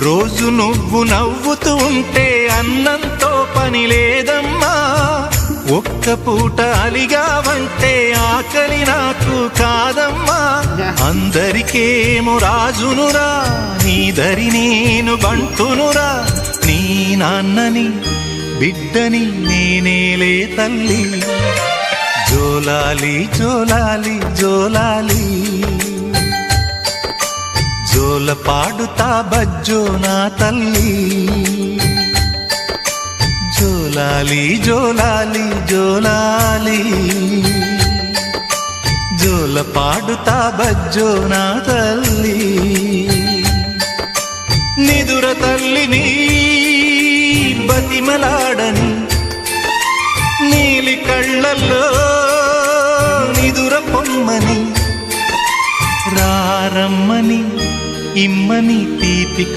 రోజు నువ్వు నవ్వుతూ ఉంటే అన్నంతో పని లేదమ్మా. ఒక్క పూట అలిగావంటే ఆకలి నాకు కాదమ్మా. అందరికేమో రాజునురా, నీ దరి నేను బంటునురా. నీ నాన్నని బిడ్డని నేనేలే తల్లి. జోలాలి జోలాలి జోలాలి, జోల పాడుతా బజ్జో నా తల్లి. జోలాలి జోలాలి జోలాలి, జోల పాడుతా బజ్జో నా తల్లి. నిదుర తల్లిని బతిమలాడని, నీలి కళ్ళల్లో నిదుర పొమ్మని, రారమ్మని ఇమ్మని తీపిక